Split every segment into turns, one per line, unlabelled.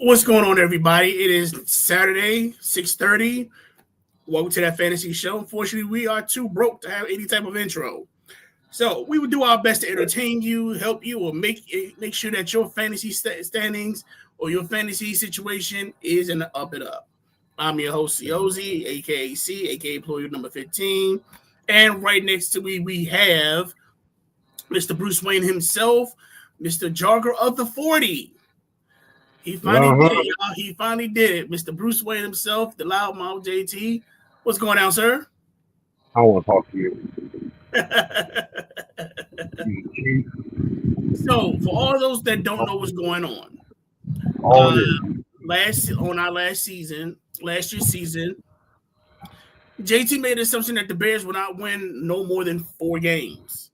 What's going on, everybody? It is Saturday, 6:30. Welcome to That Fantasy Show. Unfortunately, we are too broke to have any type of intro. So we would do our best to entertain you, help you, or make sure that your fantasy standings or your fantasy situation is in the up and up. I'm your host, Ciozi, aka C, aka employee number 15. And right next to me, we have Mr. Bruce Wayne himself, Mr. Jogger of the 40. He finally did it, y'all. He finally did it. Mr. Bruce Wayne himself, the loudmouth JT. What's going on, sir?
I want to talk to you.
So, for all those that don't know what's going on, last year's season, JT made an assumption that the Bears would not win no more than 4 games.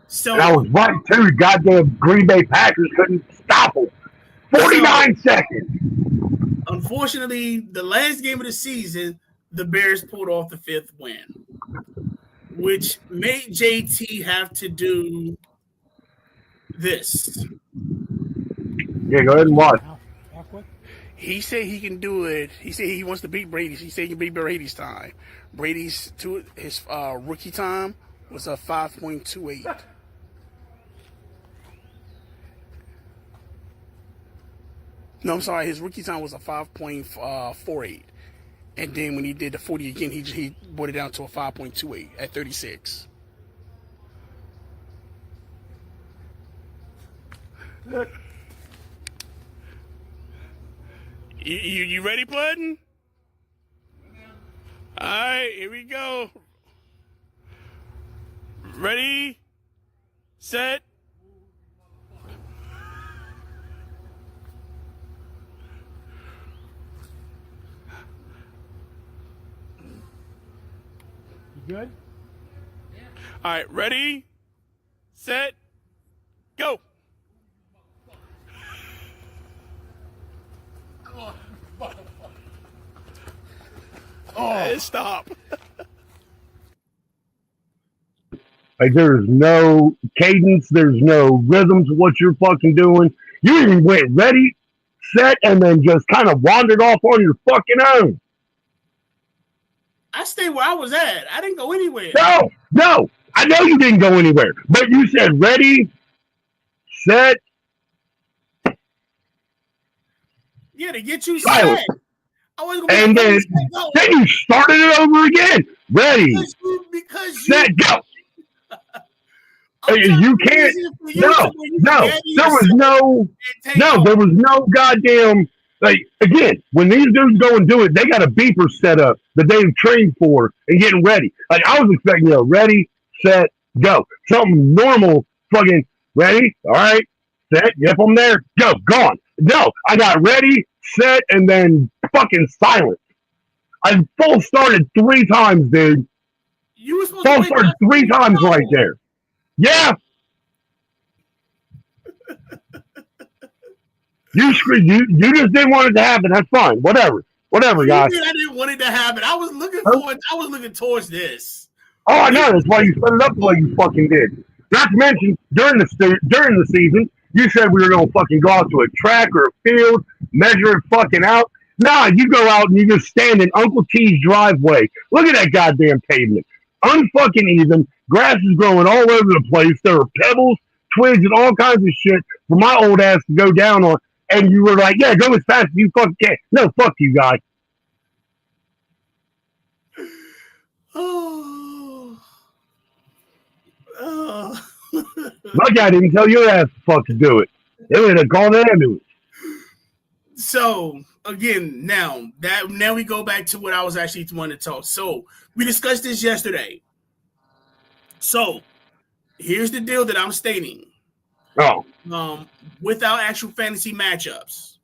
So
and I was right too. Goddamn Green Bay Packers couldn't stop them. 49 seconds.
Unfortunately, the last game of the season, the Bears pulled off the 5th win, which made JT have to do this.
Yeah, go ahead and watch.
He said he can do it. He said he wants to beat Brady. He said he can beat Brady's time. Brady's his rookie time was a 5.28. No, I'm sorry. His rookie time was a 5.48. And then when he did the 40 again, he brought it down to a 5.28 at 36. You ready, Plutton? All right, here we go. Ready, set.
Good?
Yeah. All right, ready, set, go. Stop.
Like, there's no cadence, there's no rhythm to what you're fucking doing. You even went ready, set, and then just kind of wandered off on your fucking own.
I stayed where I was at. I didn't go anywhere.
No. I know you didn't go anywhere. But you said ready, set.
Yeah, to get you
silent.
Set. I was
gonna and then you started it over again. Ready, set, go. You can't. No. There was no goddamn. Like, again, when these dudes go and do it, they got a beeper set up that they've trained for and getting ready. Like, I was expecting, ready, set, go. Something normal, fucking ready, all right, set, yep, I'm there, go, gone. No, I got ready, set, and then fucking silent. I full started 3 times, dude.
You were supposed
full started 3 times right there. Yeah. You just didn't want it to happen. That's fine. Whatever, guys.
I didn't want it to happen. I was looking towards this.
Oh, I know. That's why you set it up the way you fucking did. Not to mention, during the season, you said we were gonna fucking go out to a track or a field, measure it fucking out. Nah, you go out and you just stand in Uncle T's driveway. Look at that goddamn pavement. Unfucking even. Grass is growing all over the place. There are pebbles, twigs, and all kinds of shit for my old ass to go down on. And you were like, yeah, go as fast as you fucking can. No, fuck you, guy. My guy didn't tell your ass to fuck to do it. They would have called an ambulance.
So, again, now we go back to what I was actually wanting to talk. So, we discussed this yesterday. So, here's the deal that I'm stating.
Oh.
Without actual fantasy matchups.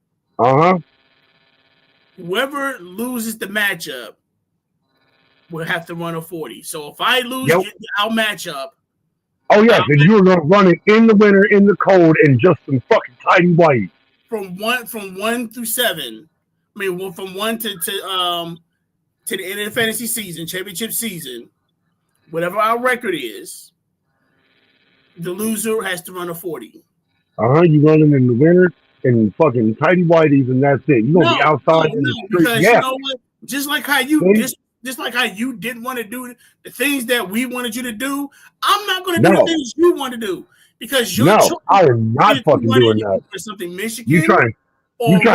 Whoever loses the matchup will have to run a 40. So if I lose our matchup.
Oh yeah, because you were gonna run it in the winter, in the cold, and just some fucking tidy white.
From 1 through 7. I mean, from 1 to the end of the fantasy season, championship season, whatever our record is, the loser has to run a 40.
You run them in the winter, and fucking tidy whities, and that's it. You're gonna be outside in the street.
Because you know what? Just like how you didn't want to do the things that we wanted you to do, I'm not going to do the things you want to do because your choice.
I am not fucking doing that.
For something Michigan.
You try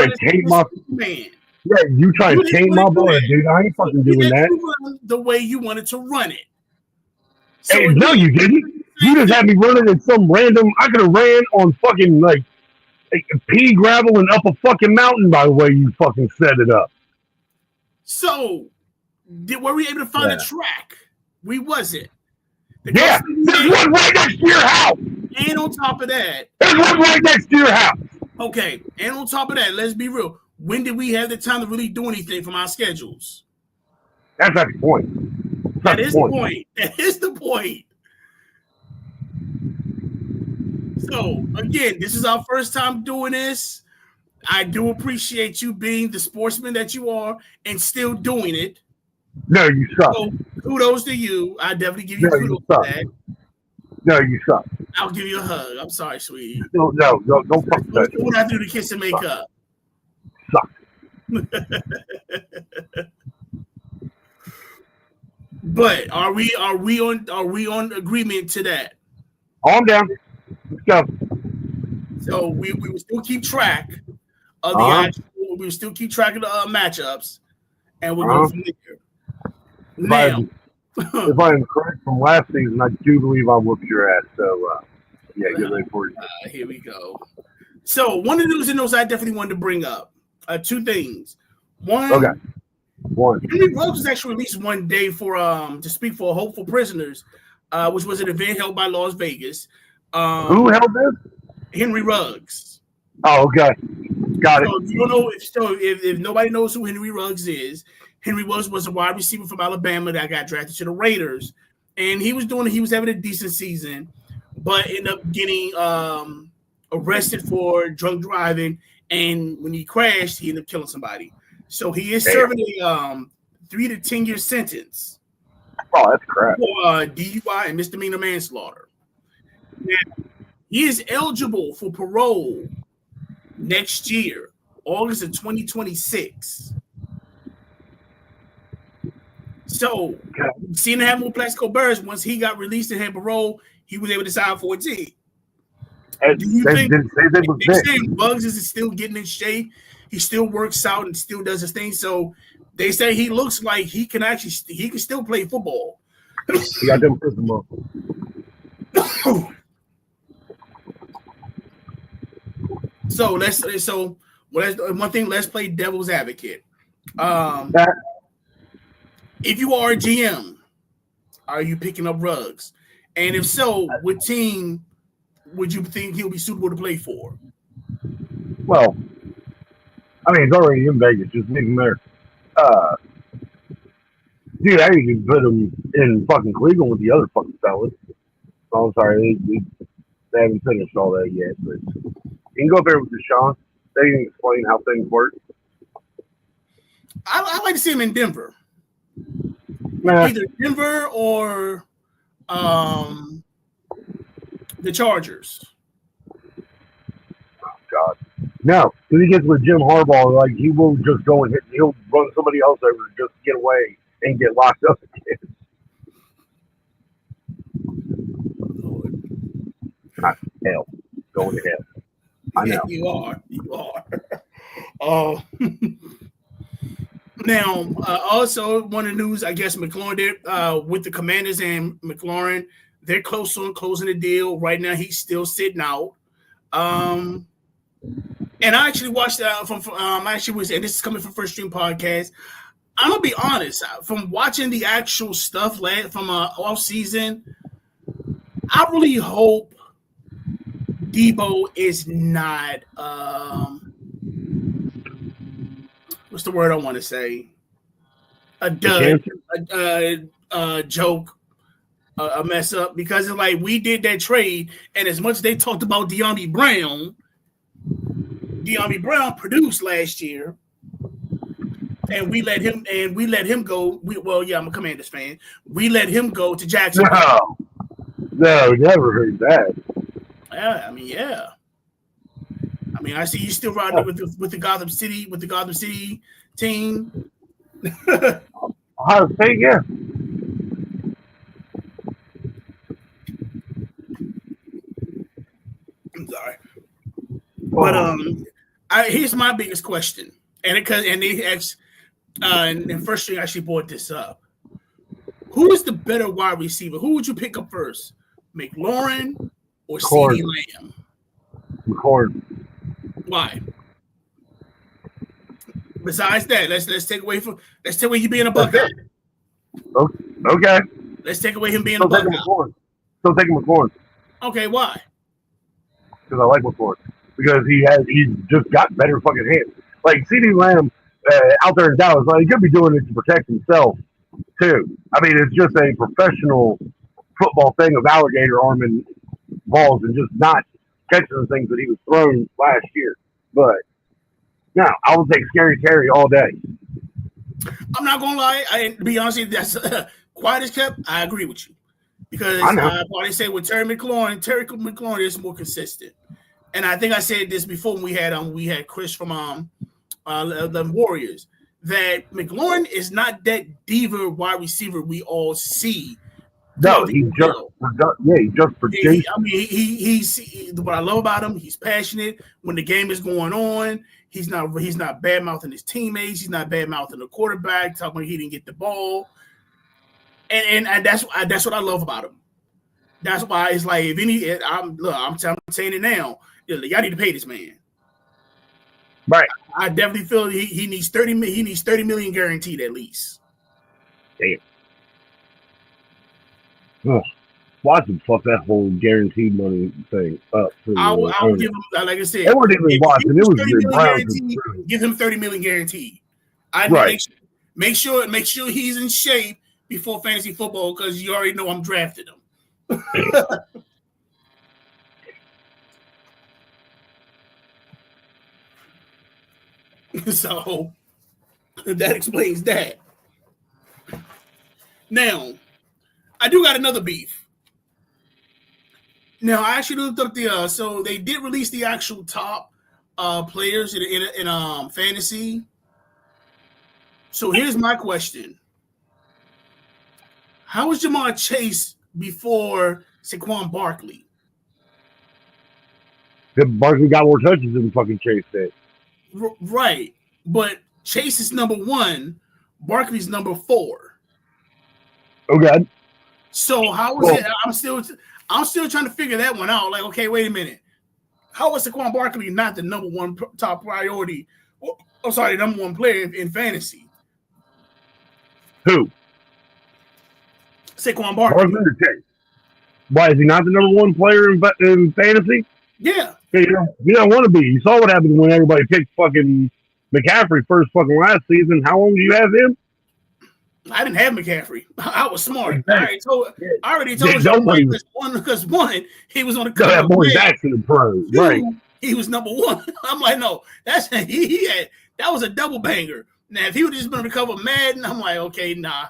and taint my man. Yeah, you try and taint my boy, dude. I ain't fucking doing that.
The way you wanted to run it.
So hey, no, you didn't. You just had me running in some random. I could have ran on fucking like pea gravel and up a fucking mountain by the way you fucking set it up.
So, were we able to find a track? We wasn't.
There's one right next to your house.
And on top of that,
there's one right next to your house.
Okay, and on top of that, let's be real. When did we have the time to really do anything from our schedules?
That's not the point.
That is the point. That is the point. So, again, this is our first time doing this. I do appreciate you being the sportsman that you are and still doing it.
No, you suck. So,
kudos to you. I definitely give you kudos for that.
No, you suck.
I'll give you a hug. I'm sorry, sweetie.
No, don't fuck that.
What I do to kiss and make up?
Suck.
But are we on agreement to that?
I'm down. Let's go.
So we will still keep track of the we will still keep track of the matchups, and we'll go from there. Now,
if I am correct from last season, I do believe I whooped your ass. So get ready for it.
Here we go. So one of the news and notes I definitely wanted to bring up. Two things. One. Henry Ruggs was actually released one day for to speak for hopeful prisoners, which was an event held by Las Vegas.
Who held this?
Henry Ruggs.
Oh, okay. Got it.
You don't know if nobody knows who Henry Ruggs is, Henry Ruggs was a wide receiver from Alabama that got drafted to the Raiders, and he was having a decent season, but ended up getting arrested for drunk driving, and when he crashed, he ended up killing somebody. So he is serving a 3 to 10 year sentence.
Oh, that's crap.
For DUI and misdemeanor manslaughter. Now, he is eligible for parole next year, August of 2026. So, seeing the happen with Plaxico Burress, once he got released and had parole, he was able to sign for a team. Do you think Ruggs is still getting in shape? He still works out and still does his thing. So they say he looks like he can still play football.
He got them prison muscles.
So one thing. Let's play devil's advocate. If you are a GM, are you picking up Ruggs? And if so, what team would you think he'll be suitable to play for?
Well, I mean, he's already in Vegas. Just leave him there. Dude, I can put him in fucking Cleveland with the other fucking fellas. Oh, I'm sorry. They haven't finished all that yet. But you can go up there with Deshaun. They can explain how things work.
I'd like to see him in Denver.
Nah.
Either Denver or the Chargers.
Oh, God. No, if he gets with Jim Harbaugh, like he will just go and he'll run somebody else over just to get away and get locked up again. Not hell. Going to hell. I know.
You are. Now, also one of the news, I guess McLaurin did with the Commanders and McLaurin, they're close on closing the deal. Right now, he's still sitting out. And I actually watched and this is coming from First Stream Podcast. I'm gonna be honest, from watching the actual stuff from off season, I really hope Debo is not what's the word I want to say? A dud, a joke, a mess up, because it's like we did that trade, and as much as they talked about De'Ami Brown produced last year, and we let him go. I'm a Commanders fan. We let him go to Jacksonville.
No, never heard that.
Yeah. mean, I see you still riding with the Gotham City team.
Ohio State, yeah.
I'm sorry, but here's my biggest question, and first thing actually brought this up. Who is the better wide receiver? Who would you pick up first, McLaurin or CeeDee Lamb?
McLaurin.
Why? Besides that, let's take away you being a Buckeye.
Okay.
Let's take away him being a Buckeye.
Still taking McLaurin.
Okay, why?
Because I like McLaurin. Because he's just got better fucking hands. Like CeeDee Lamb out there in Dallas, he could be doing it to protect himself too. I mean, it's just a professional football thing of alligator arming balls and just not catching the things that he was thrown last year. But no, I will take Scary Terry all day.
I'm not gonna lie. To be honest, that's quiet as kept. I agree with you because what they say with Terry McLaurin is more consistent. And I think I said this before when we had Chris from the Warriors that McLaurin is not that diva wide receiver we all see.
No, he just produced.
He's what I love about him. He's passionate when the game is going on. He's not bad mouthing his teammates. He's not bad mouthing the quarterback, talking about he didn't get the ball. And that's what I love about him. That's why it's like I'm saying it now. Y'all need to pay this man.
Right.
I definitely feel he needs 30 million. He needs 30 million guaranteed at least.
Damn. Ugh. Watch him fuck that whole guaranteed money thing up.
I'll give him, like I said,
it wasn't even watching. It was the Browns.
Give him 30 million guaranteed. Make sure he's in shape before fantasy football because you already know I'm drafting him. So that explains that. Now, I do got another beef. Now, I actually looked up so they did release the actual top players in fantasy. So here's my question. How was Jamar Chase before Saquon Barkley?
Barkley got more touches than fucking Chase did.
Right. But Chase is number 1. Barkley's number 4.
Okay.
So how was it? I'm still trying to figure that one out. Like, okay, wait a minute. How was Saquon Barkley not the number 1 top priority? The number 1 player in fantasy?
Who?
Saquon Barkley.
Why is he not the number 1 player in fantasy?
Yeah.
You don't want to be. You saw what happened when everybody picked fucking McCaffrey first fucking last season. How long do you have him?
I didn't have McCaffrey. I was smart. I already told you because one, he was on the cover.
That boy's accident prone, right?
He was number 1. I'm like, no, that was a double banger. Now, if he would have just been on the cover of Madden, I'm like, okay, nah.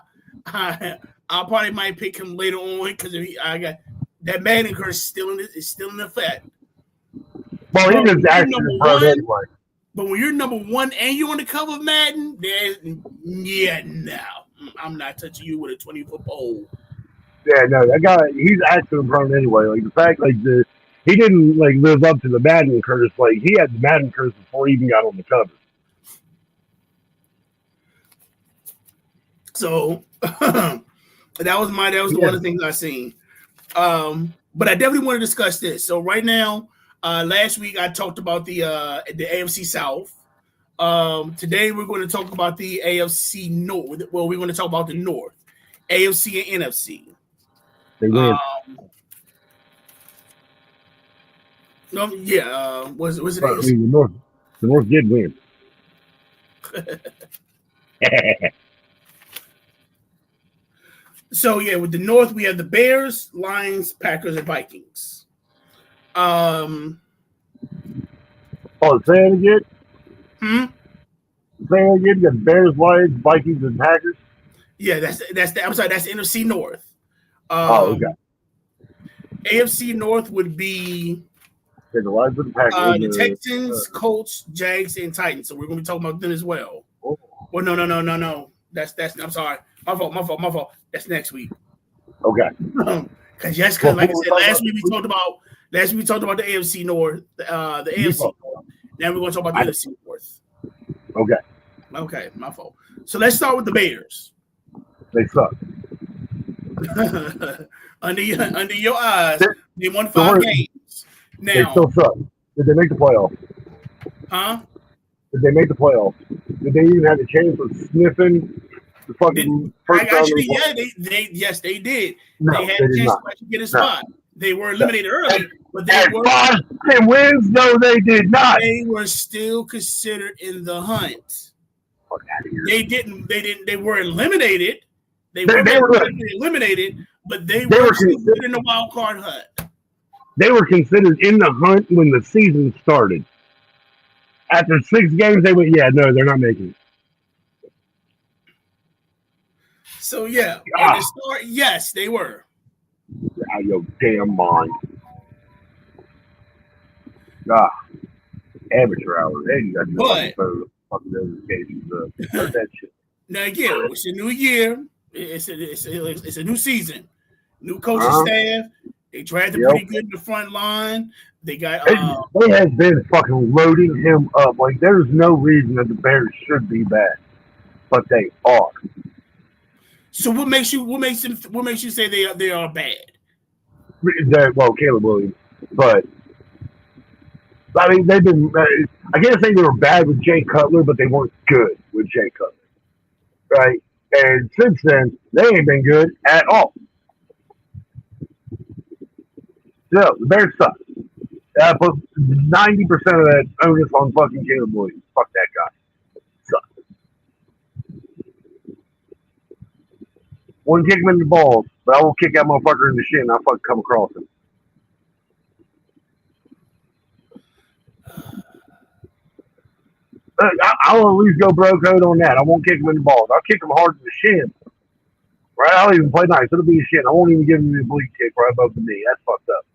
I probably might pick him later on because I got that Madden curse still in effect.
Well, he was accident prone anyway.
But when you're number 1 and you're on the cover of Madden, no. I'm not touching you with a 20-foot pole.
Yeah, no, that guy, he's accident prone anyway. Like the fact, he didn't live up to the Madden curse. Like he had the Madden curse before he even got on the cover.
So that was one of the things I seen. But I definitely want to discuss this. So right now, last week I talked about the AFC South. Today we're going to talk about the AFC North. Well, we're going to talk about the North, AFC and NFC.
They win.
Was it
AFC? The North did win.
So with the North we have the Bears, Lions, Packers, and Vikings.
Say it again. Say it again. You got Bears, Lions, Vikings, and Packers.
Yeah, that's the NFC North.
Okay.
AFC North would be
The Lions of the Packers.
The Texans, Colts, Jags, and Titans. So we're going to be talking about them as well. Oh. Well, no. That's. I'm sorry. My fault. That's next week.
Okay.
Because like I said, last week we talked about the AFC North, the AFC North. Now we're going to talk about the NFC North. Okay, my fault. So let's start with the Bears.
They suck.
under your eyes, they won 5 games. Now
they still suck. Did they make the playoffs?
Huh?
Did they make the playoffs? Did they even have a chance of sniffing the fucking first round?
Actually, yeah, they did.
No,
they had a chance to get a spot. They were eliminated early, but they were
5-10 wins. No, they did not.
They were still considered in the hunt. They didn't. They were eliminated. They were eliminated, but they were considered in the wild card hunt.
They were considered in the hunt when the season started. After 6 games, they went, no, they're not making it.
So, yeah. Yes, they were.
Out of your damn mind. Amateur hour. Hey, you got to fucking notifications. That shit.
Now, again, it's a new year. It's a new season. New coaching staff. They drafted pretty good in the front line. They got.
They have been fucking loading him up. Like there's no reason that the Bears should be bad, but they are.
So what makes you say they are bad?
Well, Caleb Williams, but I mean they've been. I can't say they were bad with Jay Cutler, but they weren't good with Jay Cutler, right? And since then, they ain't been good at all. No, the Bears suck. I put 90% of that onus on fucking Caleb Williams. Fuck that guy. Sucks. Wouldn't kick him in the balls, but I will kick that motherfucker in the shin and I'll fucking come across him. I'll at least go bro code on that. I won't kick him in the balls. I'll kick him hard in the shin. Right? I'll even play nice. It'll be a shin. I won't even give him the oblique kick right above the knee. That's fucked up.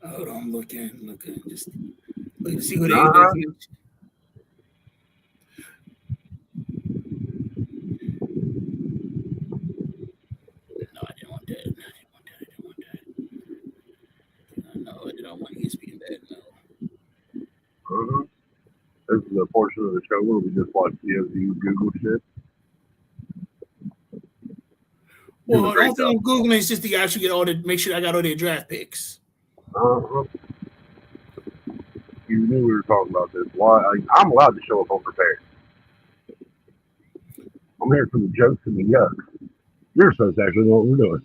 Hold on, I'm looking. Just look to see who they did. No, I didn't want that. No, I didn't want ESPN that. No.
This is a portion of the show where we just watch the Google shit.
Well, the only thing I'm Googling is just to actually make sure I got all their draft picks.
You knew we were talking about this. I'm allowed to show up unprepared. I'm here for the jokes and the yucks. You're supposed to actually know what we're doing.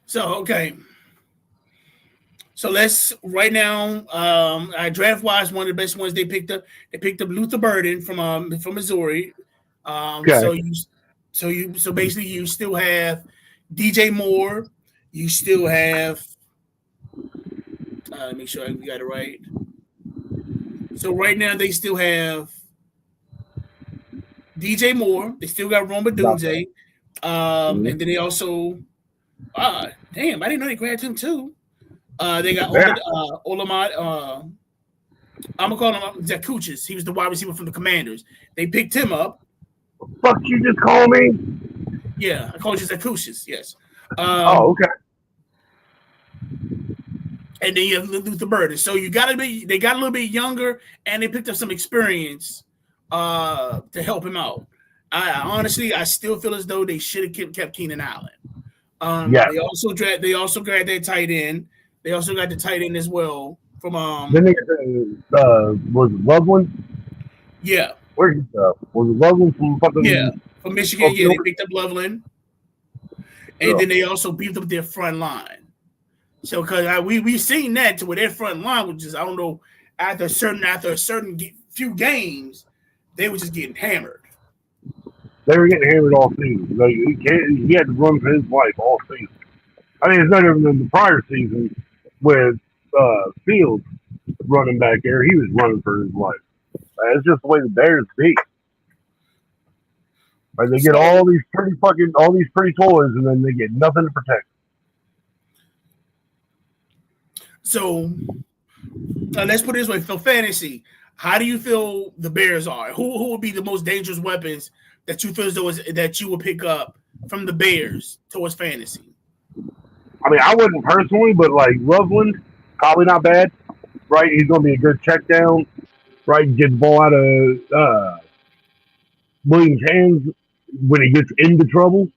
So, okay. So let's right now. Draft wise, one of the best ones they picked up. They picked up Luther Burden from Missouri. Okay. So basically, you still have DJ Moore. You still have. Make sure we got it right. So right now they still have DJ Moore. They still got Roma Dunze. And then they also. Damn! I didn't know they grabbed him too. They got Olamide. I'm gonna call him Zakuchis. He was the wide receiver from the Commanders. They picked him up.
Fuck you just call me?
Yeah, I called you Zakuchis. Yes.
Okay.
And then you have Luther Burden. So they got a little bit younger, and they picked up some experience to help him out. I still feel as though they should have kept Keenan Allen. They also grabbed their tight end. They also got the tight end as well from
Then they was it Loveland?
Yeah.
Where was it Loveland from fucking
from Michigan? Yeah, they picked up Loveland. And then they also beefed up their front line. So because we've seen that with their front line, which is I don't know, after a certain few games, they were just getting hammered.
They were getting hammered all season. Like, he had to run for his life all season. I mean, it's no different than the prior season with Fields running back there. He was running for his life. It's just the way the Bears beat. Like they get all these pretty toys, and then they get nothing to protect.
So let's put it this way: for fantasy, how do you feel the Bears are? Who would be the most dangerous weapons that you feel as though that you would pick up from the Bears towards fantasy?
I mean, I wouldn't personally, but like Loveland, probably not bad, right? He's going to be a good check down, right? Get the ball out of Williams' hands when he gets into trouble.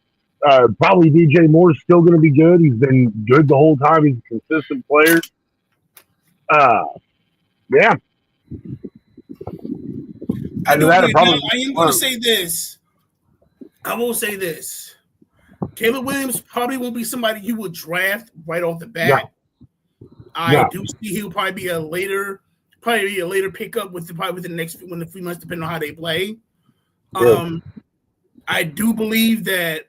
Probably DJ Moore's still going to be good. He's been good the whole time. He's a consistent player. Yeah.
I am going to say this. I will say this. Caleb Williams probably won't be somebody you would draft right off the bat. I do see he'll probably be a later pickup within the next 3 months, depending on how they play. I do believe that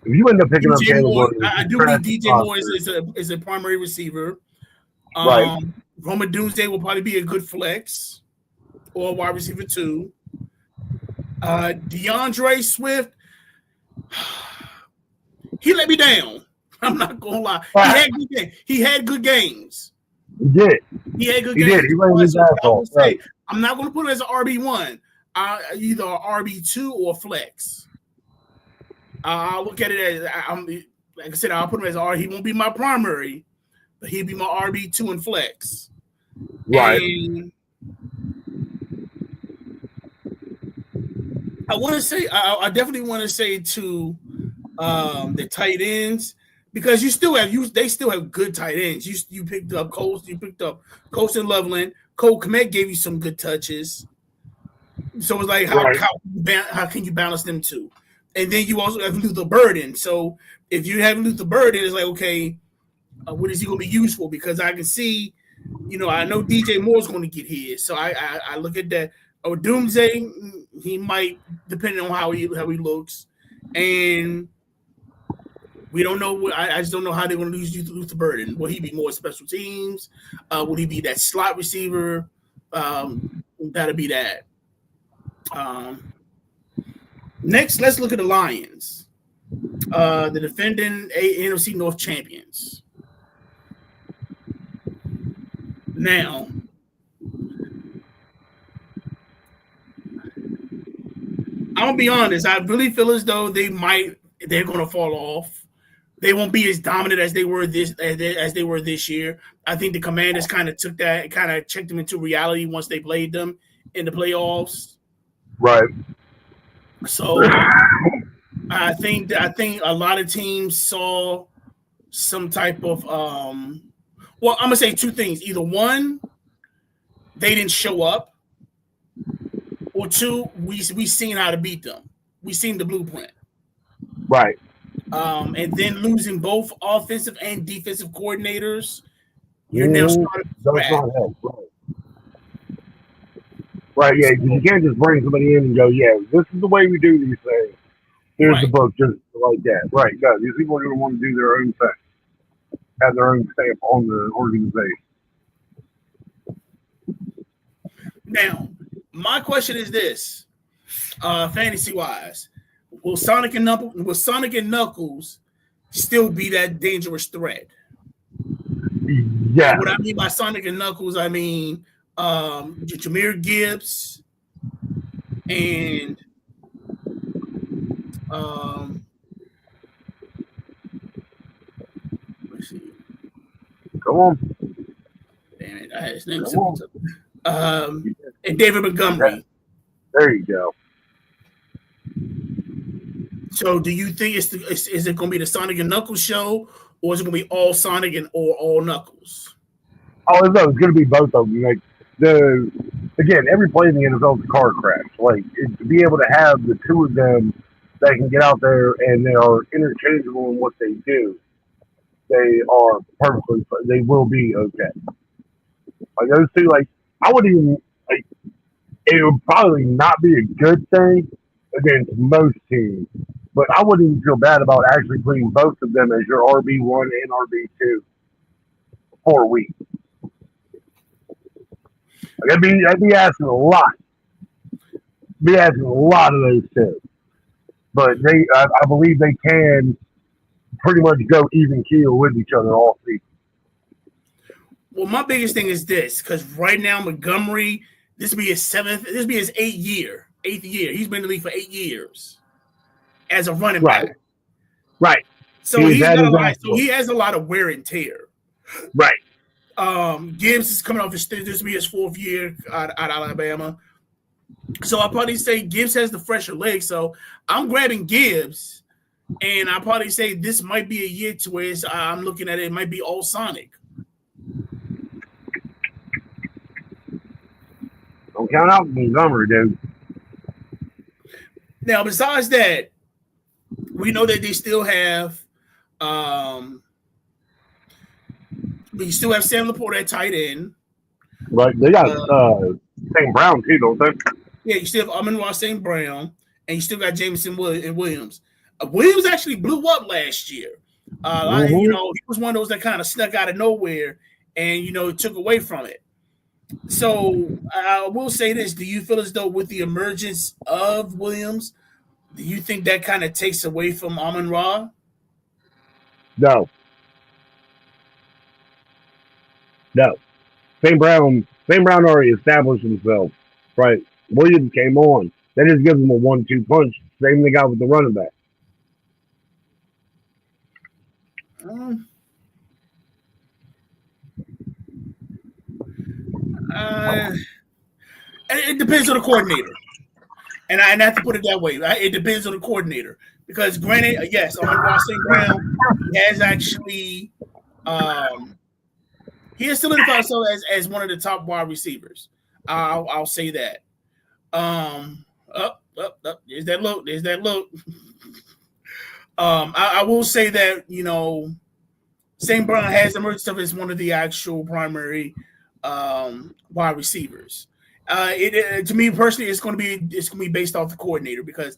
if you end up picking up Caleb Williams,
I do believe DJ Moore is a primary receiver.
Right.
Roma Doomsday will probably be a good flex or a wide receiver too. DeAndre Swift, he let me down. I'm not gonna lie. He had good games.
He did.
He had good
games.
Did.
He ran his ass off. Right.
I'm not gonna put him as an RB1. Either RB2 or flex. I'll look at it as like I said, I'll put him as R. He won't be my primary, but he'll be my RB2 and flex.
Right.
And I want to say, I definitely want to say to the tight ends, because they still have good tight ends. You picked up Colston Loveland. Cole Kmet gave you some good touches. So it's like how can you balance them two? And then you also have Luther Burden. So if you have Luther Burden, it's like, okay, what is he going to be used for? Because I can see, I know DJ Moore's going to get his. So I look at that. Oh, Doomsday, he might, depending on how he looks. And we don't know. I just don't know how they're going to use Luther Burden. Will he be more special teams? Will he be that slot receiver? That'll be that. Next, let's look at the Lions, the defending NFC North champions. Now, I'm gonna be honest. I really feel as though they're going to fall off. They won't be as dominant as they were this year. I think the Commanders kind of took that, kind of checked them into reality once they played them in the playoffs.
Right.
So I think a lot of teams saw some type of well, I'm gonna say two things. Either one, they didn't show up, or two, we seen how to beat them. We seen the blueprint.
Right.
And then losing both offensive and defensive coordinators, you're now starting from scratch.
Right, yeah, you can't just bring somebody in and go, yeah, this is the way we do these things. Here's the book, just like that. Right, no, these people are going to want to do their own thing, have their own stamp on the organization.
Now, my question is this, fantasy-wise, will Sonic and Knuckles still be that dangerous threat?
Yeah.
And what I mean by Sonic and Knuckles, I mean Jahmyr Gibbs and let's see.
Come on.
Damn it, I had his name. And David Montgomery.
There you go.
So, do you think is it going to be the Sonic and Knuckles show, or is it going to be all Sonic or all Knuckles?
Oh no, it's going to be both of them. Like again, every play in the NFL is a car crash. Like to be able to have the two of them that can get out there and they are interchangeable in what they do, they are perfectly. They will be okay. Like those two, like I wouldn't even like. It would probably not be a good thing against most teams, but I wouldn't even feel bad about actually putting both of them as your RB1 and RB2 for a week. Like I'd be asking a lot. Be asking a lot of those two. but I believe they can pretty much go even keel with each other all season.
Well, my biggest thing is this, because right now Montgomery, this will be his eighth year. He's been in the league for 8 years as a running back.
Right.
So he has a lot of wear and tear.
Right.
Gibbs is coming off this will be his 4th year out of Alabama. So I'll probably say Gibbs has the fresher leg. So I'm grabbing Gibbs, and I'll probably say this might be a year to where I'm looking at it might be all Sonic.
Don't count out Montgomery, dude.
Now, besides that, we know that they still have we still have Sam Laporte at tight end.
Right. They got St. Brown too, don't they?
Yeah, you still have Amon-Ra St. Brown, and you still got Jameson Williams. Williams actually blew up last year. He was one of those that kind of snuck out of nowhere and, took away from it. So I will say this. Do you feel as though with the emergence of Williams, do you think that kind of takes away from Amon-Ra?
No. St. Brown already established himself. Right. Williams came on. That just gives him a 1-2 punch. Same thing got with the running back.
It depends on the coordinator, and I have to put it that way. Right? It depends on the coordinator because, granted, yes, Amon-Ra St. Brown has actually he has solidified himself as one of the top wide receivers. I'll say that. There's that look. I will say that St. Brown has emerged stuff as one of the actual primary wide receivers. To me personally, it's going to be based off the coordinator because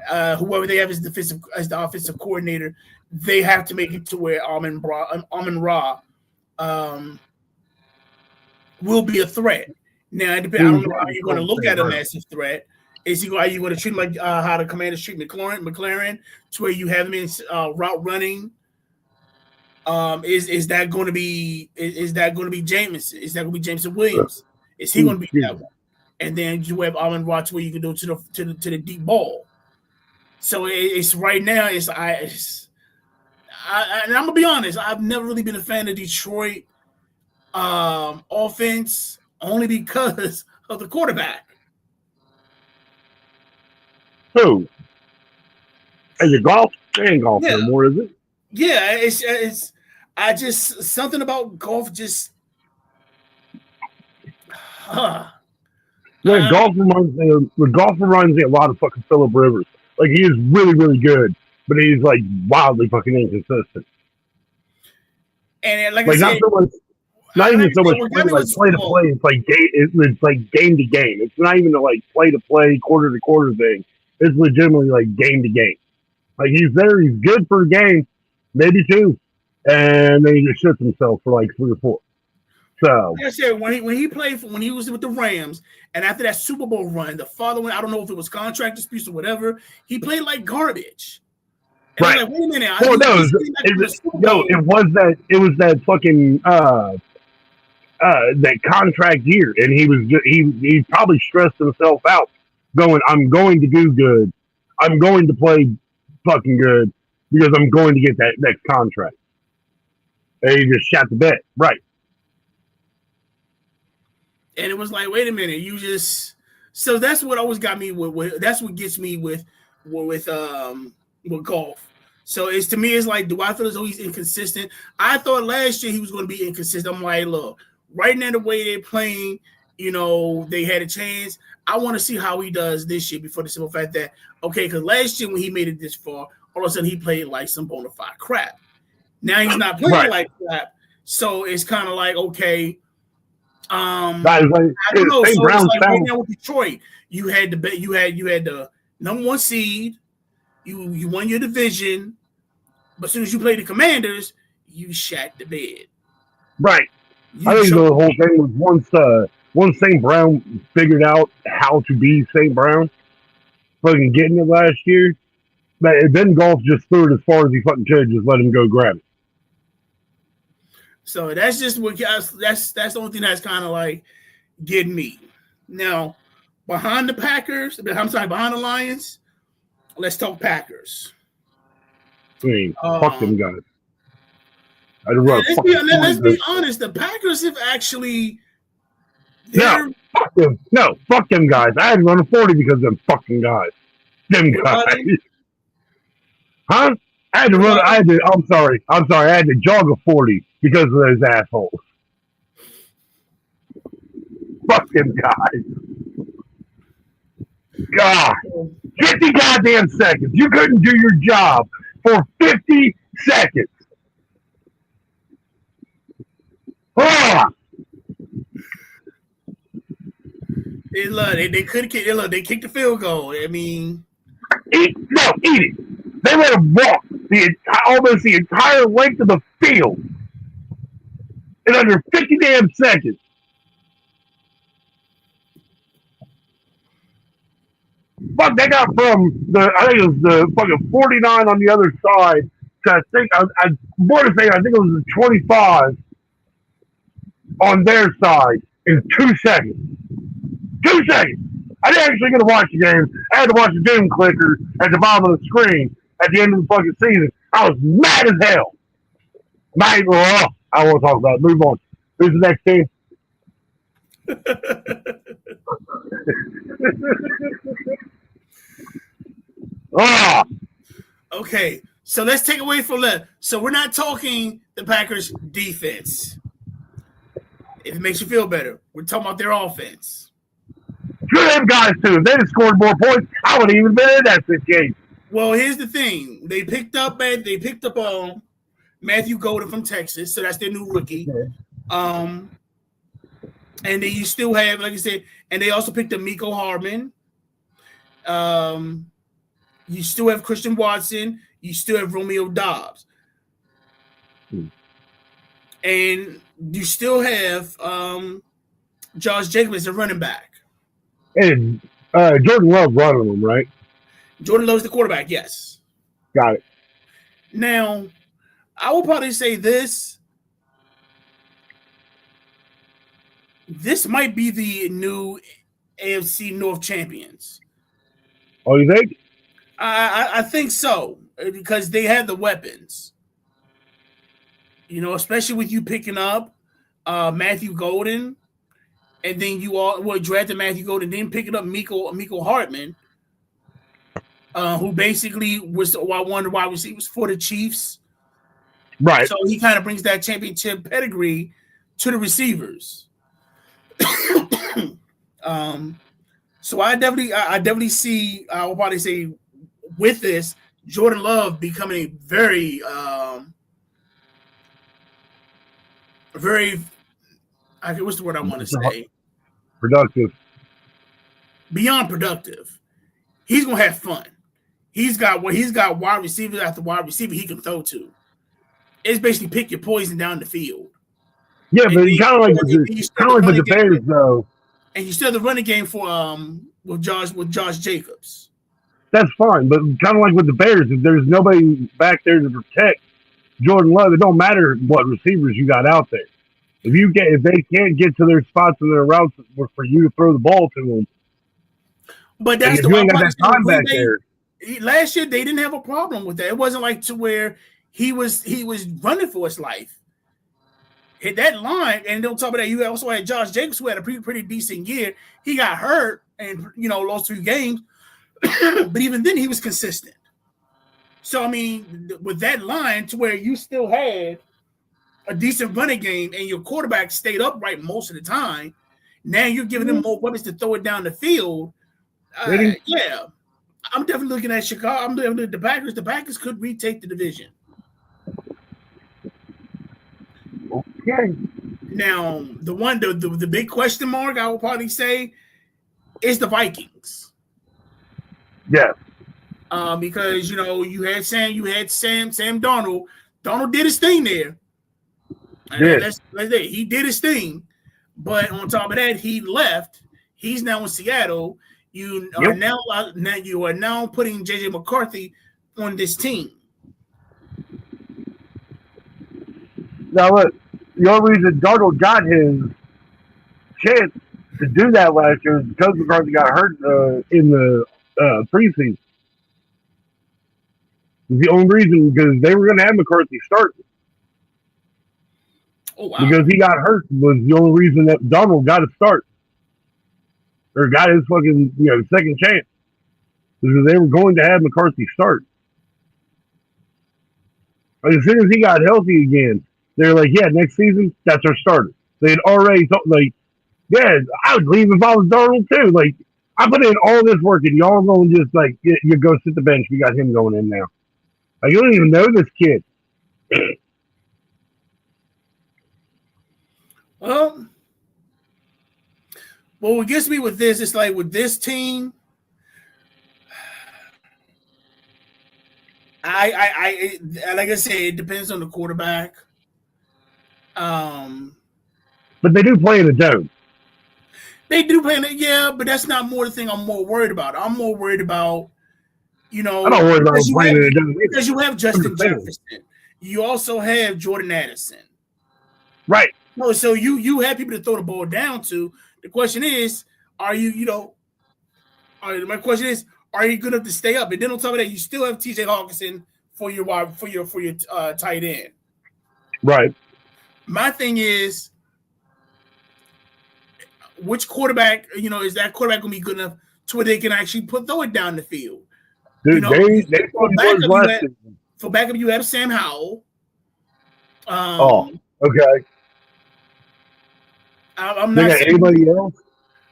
whoever they have as the offensive coordinator, they have to make it to where Amon-Ra will be a threat. Now, I don't know how you're going to look at him as a threat. Are you going to treat him like how the Commanders treat McLaren, to where you have him in route running? Is that going to be Jameson? Is that going to be Jameson Williams? Is he going to be that one? And then you have Amon-Ra to where you can go to the deep ball. So it's right now. And I'm gonna be honest. I've never really been a fan of Detroit offense only because of the quarterback.
Who? Is it golf? It ain't golf anymore, is it?
Yeah, it's. I just something about golf just.
Golf reminds me a lot of fucking Phillip Rivers. Like he is really, really good, but he's like wildly fucking inconsistent.
And like I said,
not even so much play to play. It's like game to game. It's not even a play to play, quarter to quarter thing. It's legitimately like game to game. Like he's there, he's good for a game, maybe 2, and then he just shits himself for 3 or 4. So
like I said, when he was with the Rams, and after that Super Bowl run, the following, I don't know if it was contract disputes or whatever, he played like garbage. And
right.
I was like, wait a minute.
It was that fucking that contract year, and he probably stressed himself out, going, I'm going to do good, I'm going to play fucking good because I'm going to get that next contract. And he just shot the bet, right?
And it was like, wait a minute, so that's what always got me with that's what gets me with golf. So to me, it's like, do I feel as though he's inconsistent? I thought last year he was going to be inconsistent. I'm like, look, right now the way they're playing, they had a chance. I want to see how he does this year before the simple fact that, okay, because last year when he made it this far, all of a sudden he played like some bona fide crap. Now he's not playing like crap. So it's kind of like, okay, I don't know. So it's like right now with Detroit, you had the number 1 seed, you won your division, but as soon as you played the Commanders, you shat the bed.
Right. I think the whole thing was once St. Brown figured out how to be St. Brown, fucking getting it last year, But then Golf just threw it as far as he fucking could, just let him go grab it.
So that's just what that's the only thing that's kind of like getting me. Now, behind the Lions, let's talk Packers.
I mean, fuck them guys.
Let's be honest. The Packers have actually.
Fuck them. No, fuck them guys. I had to run a 40 because of them fucking guys. Them guys. Huh? I had to run. I'm sorry. I had to jog a 40 because of those assholes. Fuck them guys. God. 50 goddamn seconds. You couldn't do your job for 50 seconds. Ah!
They couldn't kick. They kicked the field goal. I mean,
eat it. They let him walk almost the entire length of the field in under 50 damn seconds. Fuck, they got from I think it was the fucking 49 on the other side to I want to say I think it was the 25 on their side in 2 seconds. 2 seconds. I didn't actually get to watch the game. I had to watch the doom clicker at the bottom of the screen at the end of the fucking season. I was mad as hell. I won't talk about it. Move on. Who's the next team?
Okay, so let's take away from that. So we're not talking the Packers' defense. If it makes you feel better, we're talking about their offense.
Screw them guys too. If they'd have scored more points, I would have even been in that situation.
Well, here's the thing: they picked up Matthew Golden from Texas, so that's their new rookie. And then you still have, like I said, and they also picked up Miko Hardman. You still have Christian Watson. You still have Romeo Doubs. And you still have Josh Jacobs as a running back.
And Jordan Love running them, right?
Jordan Love's the quarterback, yes.
Got it.
Now, I will probably say this. This might be the new AFC North champions.
Oh, you think?
I think so, because they have the weapons. You know, especially with you picking up Matthew Golden, and then you drafted Matthew Golden, then picking up Miko Hardman, who basically was one of the wide receivers for the Chiefs.
Right.
So he kind of brings that championship pedigree to the receivers. So I definitely see, I will probably say with this, Jordan Love becoming a very what's the word I want to say?
Productive.
Beyond productive. He's gonna have fun. He's got wide receivers after wide receiver he can throw to. It's basically pick your poison down the field.
Yeah, but kind of like with the Bears though.
And you still have the running game for with Josh Jacobs. That's
fine, but kind of like with the Bears, if there's nobody back there to protect Jordan Love, it don't matter what receivers you got out there. If they can't get to their spots and their routes for you to throw the ball to them,
but that's the one time back there. Last year they didn't have a problem with that. It wasn't like to where he was running for his life. Hit that line, and on top of that, you also had Josh Jacobs, who had a pretty decent year. He got hurt and lost 2 games, but even then he was consistent. So I mean, with that line, to where you still had a decent running game and your quarterback stayed upright most of the time, now you're giving them more weapons to throw it down the field. Yeah, I'm definitely looking at Chicago. I'm looking at the Packers. The Packers could retake the division.
Okay.
Now, the big question mark I will probably say is the Vikings.
Yeah.
Because you had Sam Darnold. Darnold did his thing there. He did his thing, but on top of that, he left. He's now in Seattle. You are now putting JJ McCarthy on this team.
Now look, the only reason Darnold got his chance to do that last year is because McCarthy got hurt in the preseason. It's the only reason, because they were going to have McCarthy start.
Oh, wow.
Because he got hurt was the only reason that Darnold got a start. Or got his fucking, second chance. Because they were going to have McCarthy start. Like, as soon as he got healthy again, they were like, yeah, next season, that's our starter. They had already thought, like, yeah, I would leave if I was Darnold too. Like, I put in all this work and y'all going just like, you go sit the bench. We got him going in now. Like, you don't even know this kid.
Well, what gets me with this, it's like with this team, I like I said, it depends on the quarterback.
But they do play in the dome.
They do play in it, yeah, but that's not more the thing I'm more worried about. I'm more worried about,
I'm not worried about playing in the dome.
Because you have Justin Jefferson. You also have Jordan Addison.
Right.
No, so you have people to throw the ball down to. The question is, are you, my question is, are you good enough to stay up? And then on top of that, you still have TJ Hawkinson for your tight end.
Right.
My thing is, which quarterback, is that quarterback going to be good enough to where they can actually throw it down the field?
Dude,
for backup, you have Sam Howell.
Okay.
I'm not saying
anybody else.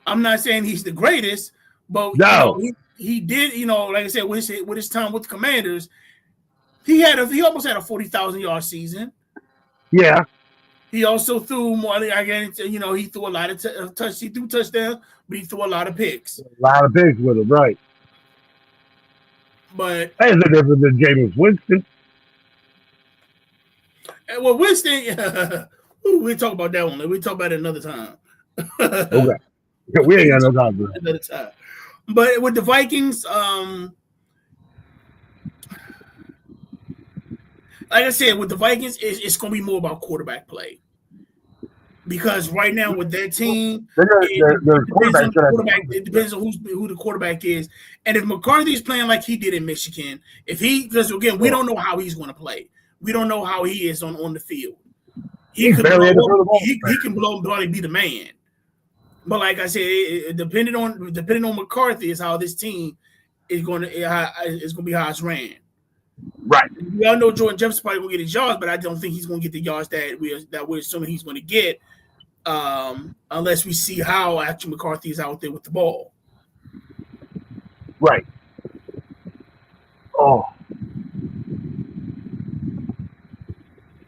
I'm not saying he's the greatest, but
no,
he did. Like I said, with his time with the Commanders, he almost had a 40,000-yard season.
Yeah.
He also threw more. Again, he threw a lot of he threw touchdowns, but he threw a lot of picks.
A lot of picks with him, right?
But
that's no different than Jameis Winston.
Well, Winston, we'll talk about that one. We'll talk about it another time.
Okay. We ain't got no time for that.
Another time. But with the Vikings, like I said, with the Vikings, it's going to be more about quarterback play. Because right now with that team, it depends on who the quarterback is. And if McCarthy is playing like he did in Michigan, because again, we don't know how he's going to play. We don't know how he is on the field. He can probably be the man. But like I said, depending on McCarthy is how this team is going to be how it's ran.
Right.
We all know Jordan Jefferson probably will get his yards, but I don't think he's going to get the yards that we're assuming he's going to get, unless we see how actually McCarthy is out there with the ball.
Right. Oh.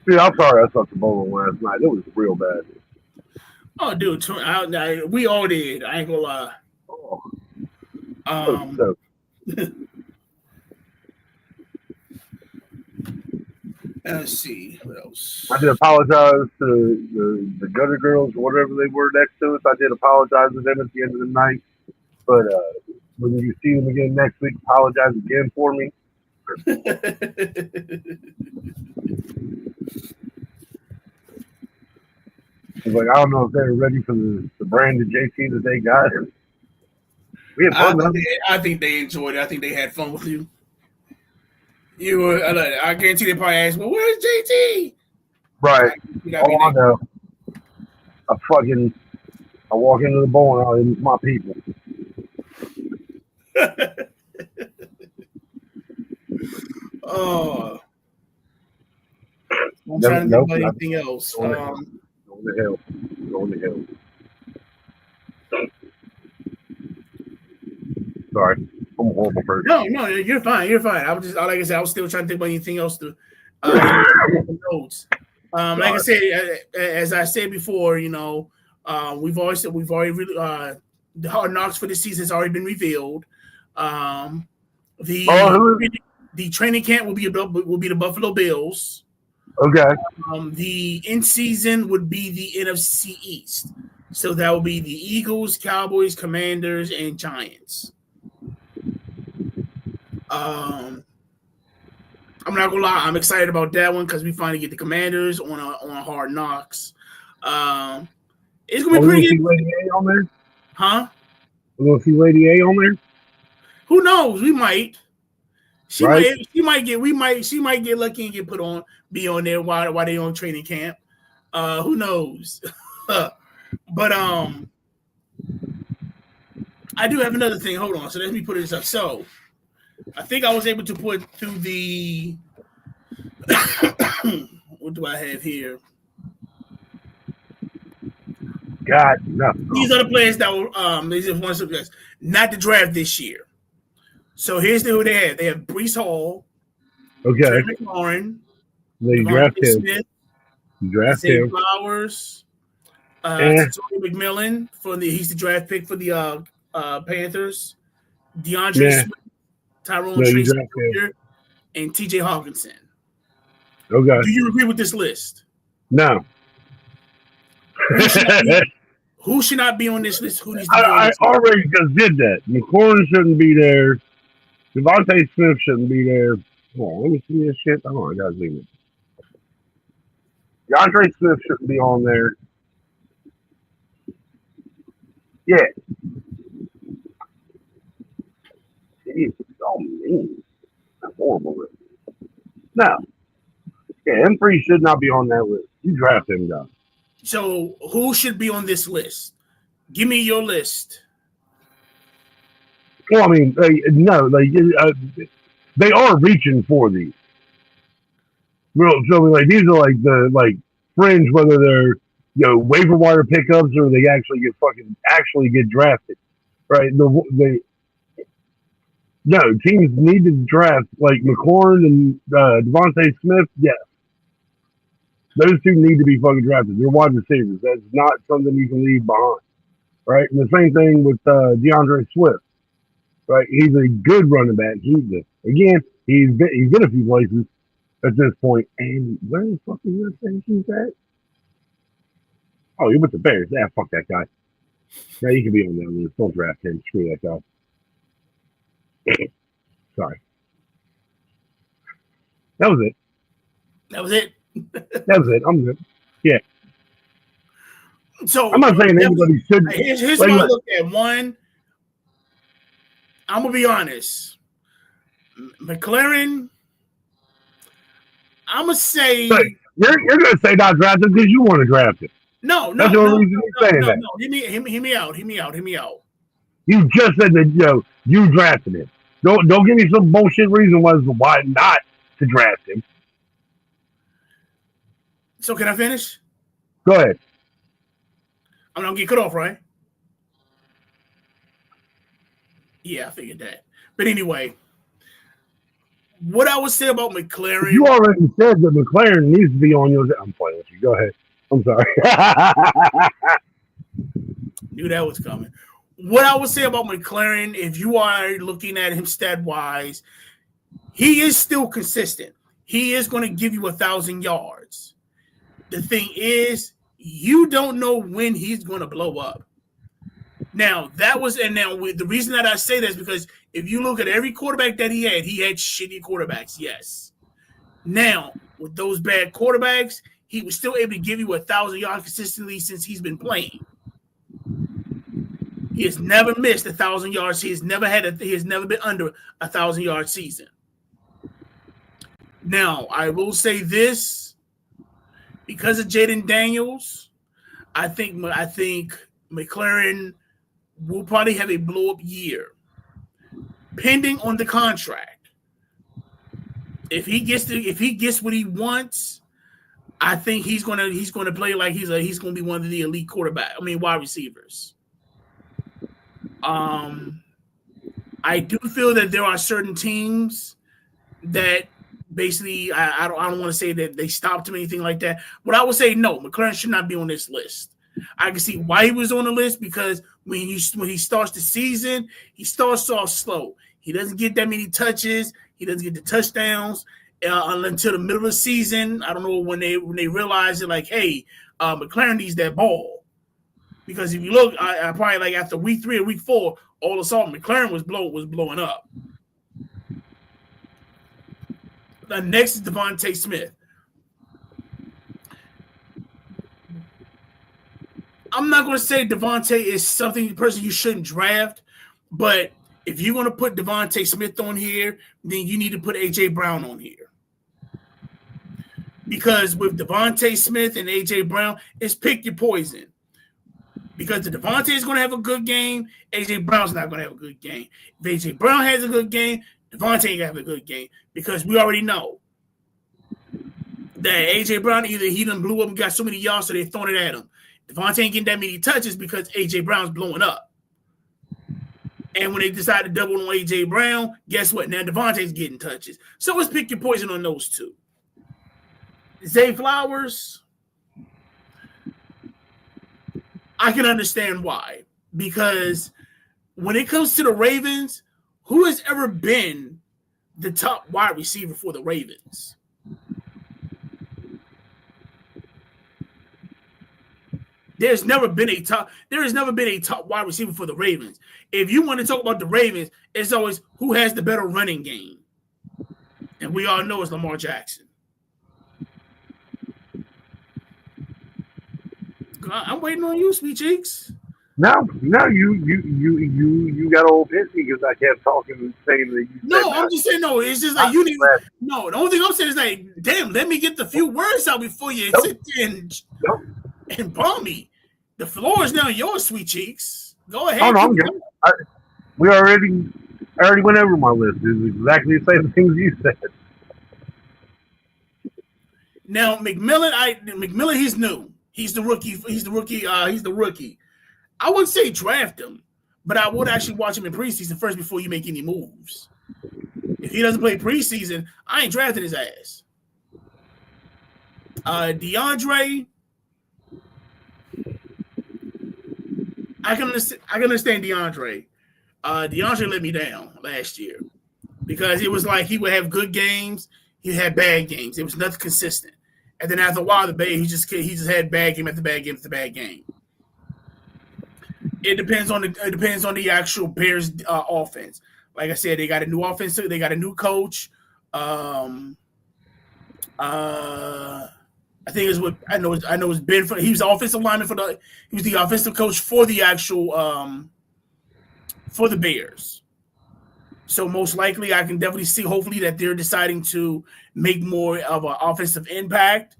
Dude, I'm sorry I saw the bowling last night. It was real bad.
Oh, dude, we all did. I ain't gonna lie.
Oh.
Let's see what else.
I did apologize to the gutter girls or whatever they were next to us. I did apologize to them at the end of the night. But when you see them again next week, apologize again for me. Like, I don't know if they're ready for the brand of JT that they got. We had fun.
I think they enjoyed it. I think they had fun with you. I guarantee they probably asked, well, where's JT?
Right. I know. I walk into the bowling alley and my people.
Oh. I'm trying to think about anything else.
Going to hell. Sorry. I'm a horrible person.
No, you're fine. I was just, like I said, I was still trying to think about anything else to notes. Like I said, as I said before, we've already the Hard Knocks for the season has already been revealed. The training camp will be the Buffalo Bills.
Okay.
The in season would be the NFC East, so that would be the Eagles, Cowboys, Commanders, and Giants. I'm not gonna lie, I'm excited about that one because we finally get the Commanders on Hard Knocks. It's gonna be pretty good.
See Lady A on there?
Huh?
We're gonna see Lady A on there?
Who knows? We might. She
right?
She might get lucky and be on there while they on training camp. Who knows? But I do have another thing. Hold on. So let me put this up. So I think I was able to put through the what do I have here?
God, no.
These are the players that were these are ones that not the draft this year. So here's who they have. They have Breece Hall,
Trey
McLaurin,
they draft him.
Smith,
you draft him.
Flowers, Tony McMillan he's the draft pick for the Panthers. DeAndre Swift, Tyrone Tracy Jr., and TJ Hawkinson.
Okay.
Do you agree with this list?
No.
Who should not be on this list? Who needs to
be on this list? I already just did that. McLaurin shouldn't be there. Devontae Smith shouldn't be there. Hold on, let me see this shit. Oh, I gotta zoom it. DeAndre Smith shouldn't be on there. Yeah. Jeez, so mean. That's horrible. No. Yeah, M3 should not be on that list. You draft him, guys.
So, who should be on this list? Give me your list.
Well, I mean, they are reaching for these. So, these are the fringe, whether they're waiver wire pickups or they actually get drafted, right? Teams need to draft McLaurin and Devontae Smith. Yes. Those two need to be fucking drafted. They're wide receivers. That's not something you can leave behind, right? And the same thing with DeAndre Swift, right? He's a good running back. He's been a few places at this point. And where the fuck is your think he's at? Oh, he went to Bears. Yeah, fuck that guy. Yeah, he can be on that list. Don't draft him. Screw that guy. Sorry. That was it.
That was it.
That was it. I'm good. Yeah.
So
I'm not saying anybody should.
Here's what I look at. One, I'm gonna be honest. McLaurin, I'm gonna say
you're gonna say not drafted because you want to draft it.
No.
That's the only reason you're saying that.
No, hear me out.
You just said that you drafted him. Don't give me some bullshit reason why not to draft him.
So can I finish?
Go ahead.
I'm gonna get cut off, right? Yeah, I figured that. But anyway, what I would say about McLaurin.
You already said that McLaurin needs to be on your. I'm playing with you. Go ahead. I'm sorry.
Knew that was coming. What I would say about McLaurin, if you are looking at him stat wise, he is still consistent. He is going to give you 1,000 yards. The thing is, you don't know when he's going to blow up. Now, the reason that I say that is because if you look at every quarterback that he had shitty quarterbacks, yes. Now, with those bad quarterbacks, he was still able to give you 1,000 yards consistently since he's been playing. He has never missed 1,000 yards. He has never been under 1,000-yard season. Now, I will say this. Because of Jaden Daniels, I think McLaurin will probably have a blow-up year, pending on the contract. If he gets what he wants, I think he's gonna play like he's gonna be one of the elite wide receivers. I do feel that there are certain teams that. Basically, I don't want to say that they stopped him or anything like that. But I would say no, McLaurin should not be on this list. I can see why he was on the list because when he starts the season, he starts off slow. He doesn't get that many touches. He doesn't get the touchdowns until the middle of the season. I don't know when they realize it, hey, McLaurin needs that ball. Because if you look, I probably after week 3 or week 4, all of a sudden McLaurin was blowing up. Next is Devontae Smith. I'm not going to say Devontae is person you shouldn't draft, but if you're going to put Devontae Smith on here, then you need to put A.J. Brown on here. Because with Devontae Smith and A.J. Brown, it's pick your poison. Because the Devontae is going to have a good game, A.J. Brown's not going to have a good game. If A.J. Brown has a good game, Devontae ain't going to have a good game. Because we already know that A.J. Brown, either he done blew up and got so many yards, so they're throwing it at him. Devontae ain't getting that many touches because A.J. Brown's blowing up. And when they decide to double on A.J. Brown, guess what? Now Devontae's getting touches. So let's pick your poison on those two. Zay Flowers, I can understand why. Because when it comes to the Ravens, who has ever been the top wide receiver for the Ravens? There has never been a top wide receiver for the Ravens. If you want to talk about the Ravens, it's always who has the better running game. And we all know it's Lamar Jackson. I'm waiting on you, sweet cheeks.
No, you got old pissy because I kept talking and saying that you.
No, I'm just saying no. It's just like you need. No, the only thing I'm saying is like, damn, let me get the few words out before you sit there and bomb me. The floor is now yours, sweet cheeks. Go ahead.
Oh, no, I'm good. I already went over my list. It's exactly the same things you said.
Now McMillan, he's new. He's the rookie. He's the rookie. I wouldn't say draft him, but I would actually watch him in preseason first before you make any moves. If he doesn't play preseason, I ain't drafting his ass. DeAndre, I can understand DeAndre. DeAndre let me down last year because it was like he would have good games, he had bad games. It was nothing consistent, and then after a while, he just had bad game after bad game after bad game. It depends on the actual Bears offense. Like I said, they got a new offense. They got a new coach. I think it's what I know. It's Ben. He was the offensive lineman he was the offensive coach for the actual for the Bears. So most likely, I can definitely see. Hopefully, that they're deciding to make more of an offensive impact.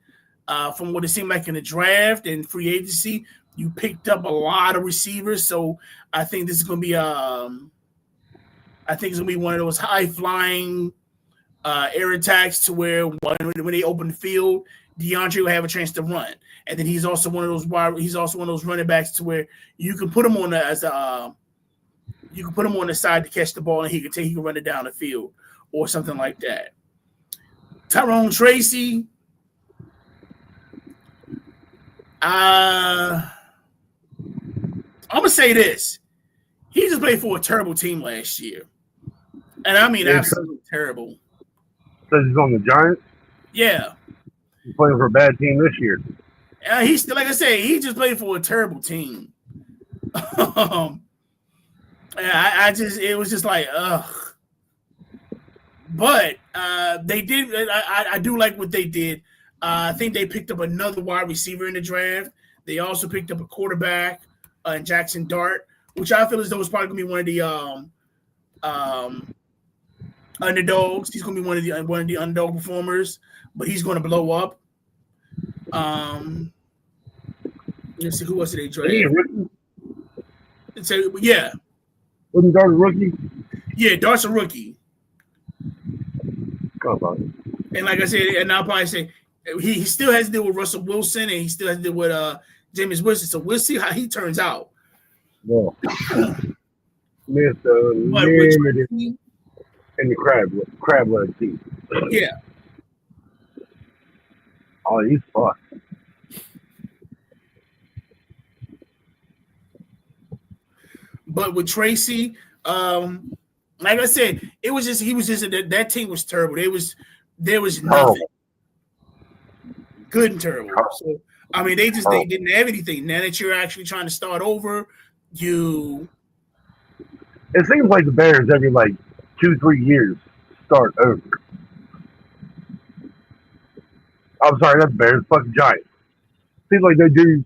From what it seemed like in the draft and free agency, you picked up a lot of receivers. So I think this is going to be one of those high flying air attacks to where when they open the field, DeAndre will have a chance to run, and then he's also one of those running backs to where you can put him on the side to catch the ball, and he can run it down the field or something like that. Tyrone Tracy, I'm gonna say this: he just played for a terrible team last year, and I mean absolutely terrible.
Says he's on the Giants.
Yeah.
He's playing for a bad team this year.
He's still, like I say, he just played for a terrible team. It was just like, ugh. But they did. I do like what they did. I think they picked up another wide receiver in the draft. They also picked up a quarterback, Jackson Dart, which I feel as though is probably going to be one of the underdogs. He's going to be one of the underdog performers. But he's going to blow up. Let's see, who else did they draft? Yeah.
Wasn't Dart a rookie?
Yeah, Dart's a rookie.
Come on.
And like I said, and I'll probably say he still has to deal with Russell Wilson, and he still has to deal with Jameis Winston. So we'll see how he turns out.
Yeah. Mr. Limited in the crab leg team.
Yeah.
Oh, he's fucked.
But with Tracy, like I said, he was just that team was terrible. There was nothing good and terrible. So I mean, they didn't have anything. Now that you're actually trying to start over, it
seems like the Bears every 2-3 years start over. I'm sorry, not the Bears. Fuck the Giants. Seems like they do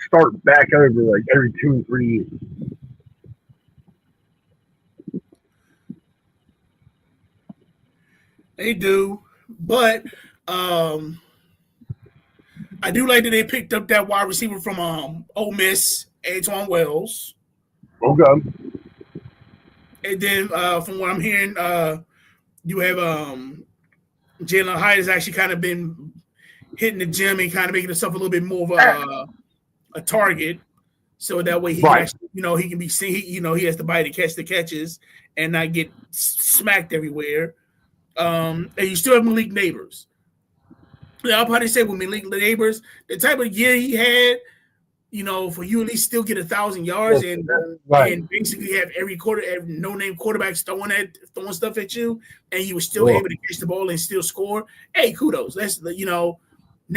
start back over like every 2 or 3 years.
They do, but I do like that they picked up that wide receiver from Ole Miss, Antoine Wells.
Okay.
And then from what I'm hearing, you have Jalen Hyde has actually kind of been hitting the gym and kind of making himself a little bit more of a target. So that way he can actually, he can be seen, he has the body to catch the catches and not get smacked everywhere. And you still have Malik Neighbors. I'll probably say with Malik Neighbors, the type of year he had, for you at least still get 1,000 yards and basically have every no-name quarterbacks throwing stuff at you, and you were still able to catch the ball and still score. Hey, kudos. That's now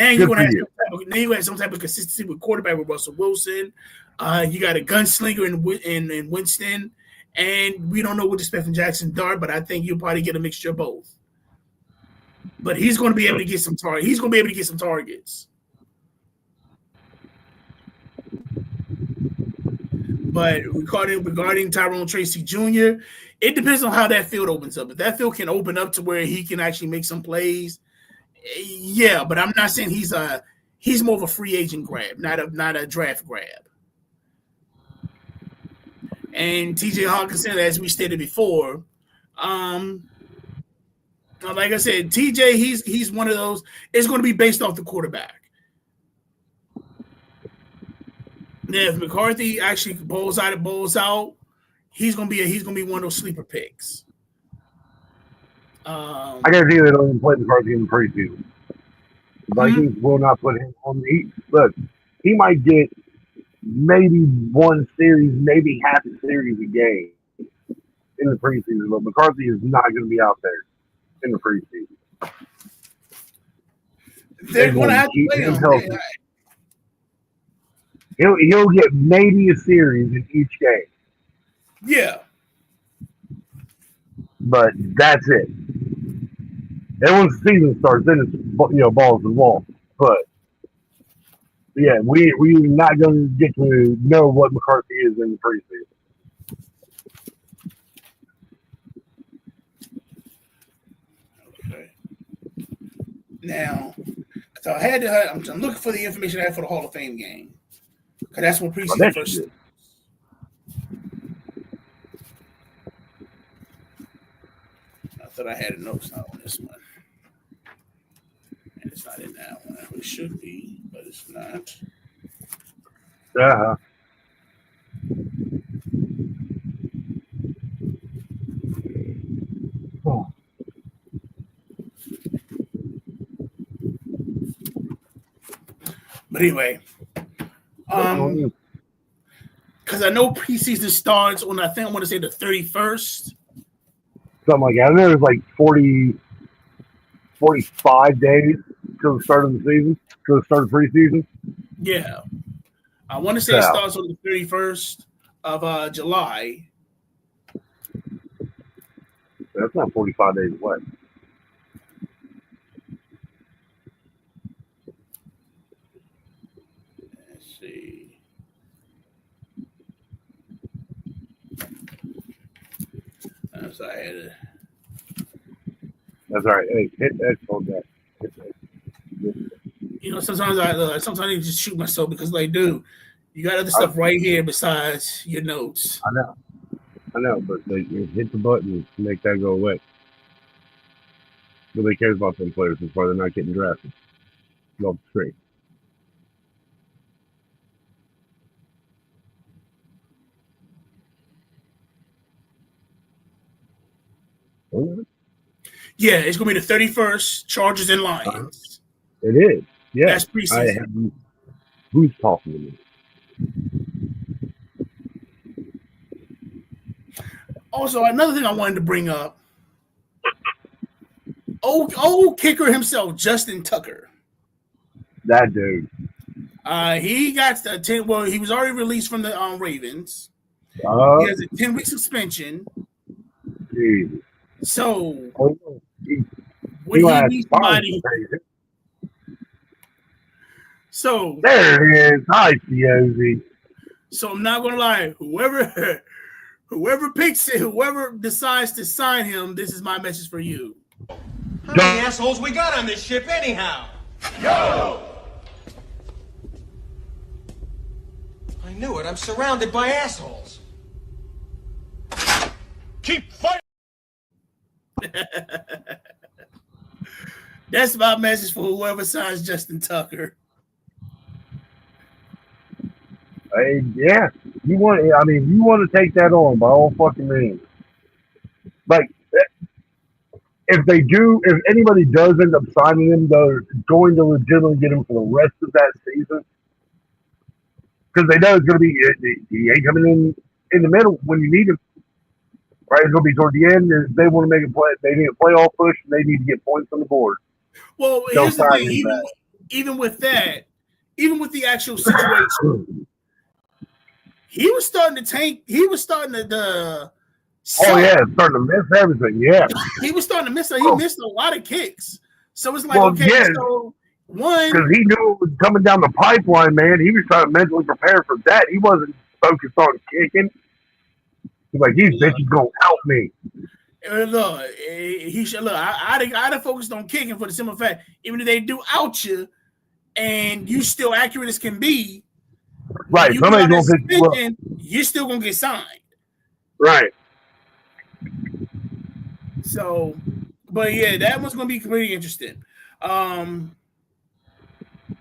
you're gonna have some type of consistency with quarterback with Russell Wilson. You got a gunslinger in Winston, and we don't know what to expect from Jackson Dart, but I think you'll probably get a mixture of both. But he's going to be able to get some targets. He's going to be able to get some targets. But regarding Tyrone Tracy Jr., it depends on how that field opens up. If that field can open up to where he can actually make some plays, yeah. But I'm not saying he's more of a free agent grab, not a draft grab. And TJ Hawkinson, as we stated before, like I said, TJ, he's one of those. It's going to be based off the quarterback. Now, if McCarthy actually bowls out, he's going to be one of those sleeper picks.
I guarantee they don't even play McCarthy in the preseason. The Vikings will not put him on the heat. Look, he might get maybe one series, maybe half a series a game in the preseason, but McCarthy is not going to be out there in the preseason.
They're going to have to play him healthy.
He'll get maybe a series in each game.
Yeah.
But that's it. And once the season starts, then it's balls and walls. But yeah, we're not going to get to know what McCarthy is in the preseason.
Now, so I'm looking for the information I had for the Hall of Fame game, because that's what preseason first. I thought I had a notes not on this one, and it's not in that one. It should be, but it's not.
Oh.
But anyway, because I know preseason starts on, I want to say the 31st.
Something like that. I know it was like 45 days till the start of the season, till the start of preseason.
Yeah. I want to say it starts on the 31st of July.
That's not 45 days away.
Let's see. That's all
right. Hey, hit that phone back.
Sometimes I just shoot myself because, dude, you got other stuff right here besides your notes.
I know, but hit the button to make that go away. Nobody cares about them players as far as they're not getting drafted. Go straight.
Yeah, it's going to be the 31st, Chargers and Lions.
It is. Yeah.
That's preseason.
Who's talking to me?
Also, another thing I wanted to bring up, old kicker himself, Justin Tucker.
That dude.
He got the 10. Well, he was already released from the Ravens. He has a 10-week suspension.
Geez.
So When he needs somebody. So
there it is. Hi, COZ.
So I'm not gonna lie. Whoever picks it, whoever decides to sign him, this is my message for you.
How many assholes we got on this ship anyhow? Yo! I knew it. I'm surrounded by assholes. Keep fighting.
That's my message for whoever signs Justin Tucker.
Yeah, you want to take that on by all fucking means. Like, if anybody does end up signing him, they're going to legitimately get him for the rest of that season. Because they know it's going to be, he ain't coming in the middle when you need him. Right? It's going to be toward the end. They want to make a play. They need a playoff push, and they need to get points on the board.
Well, here's the thing. Even with that, even with the actual situation, he was starting to tank. He was starting to
starting to miss everything. Yeah.
He was starting to miss. He missed a lot of kicks. So it's like, so one,
because he knew it was coming down the pipeline, man. He was trying to mentally prepare for that. He wasn't focused on kicking. He's like, these bitches gonna help me.
Look, he should look. I'd have focused on kicking for the simple fact, even if they do out you, and you still accurate as can be,
right? Somebody's gonna pick you up.
You're still gonna get signed,
right?
So, but yeah, that one's gonna be pretty interesting. Now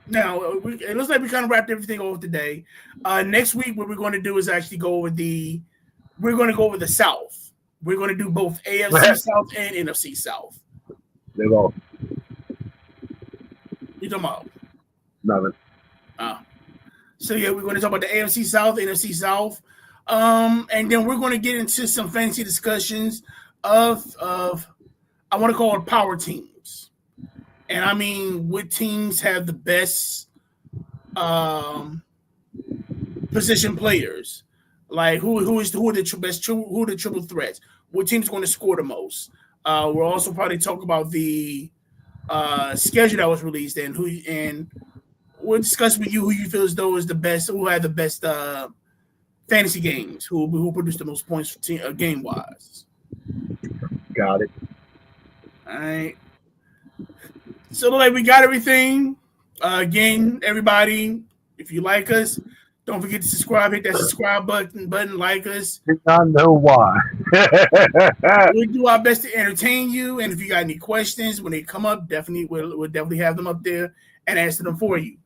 it looks like we kind of wrapped everything over today. Next week, what we're going to do is actually go over the South. We're going to do both AFC South and NFC South.
They all.
You talking about?
Nothing.
So yeah, we're going to talk about the AFC South, NFC South, and then we're going to get into some fancy discussions of I want to call it power teams, and I mean what teams have the best position players. Like who are the triple threats? What team's going to score the most? We'll also probably talk about the schedule that was released and we'll discuss with you who you feel as though is the best, who had the best fantasy games, who produced the most points game wise.
Got it.
All right. So like we got everything. Again, everybody, if you like us, don't forget to subscribe. Hit that subscribe button. Like us.
I know why.
We do our best to entertain you, and if you got any questions when they come up, we'll definitely have them up there and answer them for you.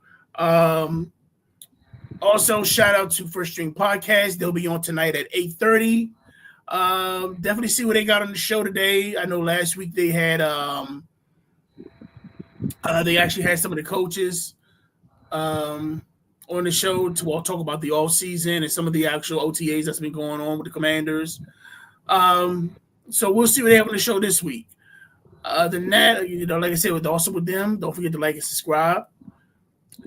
Also, shout out to First String Podcast. They'll be on tonight at 8:30. Definitely see what they got on the show today. I know last week they had they actually had some of the coaches on the show to talk about the off season and some of the actual OTAs that's been going on with the Commanders. So we'll see what they have on the show this week. Other than that, like I said, with them, don't forget to like and subscribe.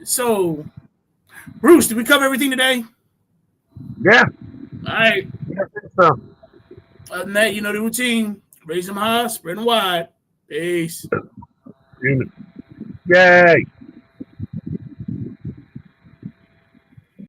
So, Bruce, did we cover everything today?
Yeah.
All right.
Yeah, I think so.
Other than that, you know the routine. Raise them high, spread them wide. Peace.
Yay.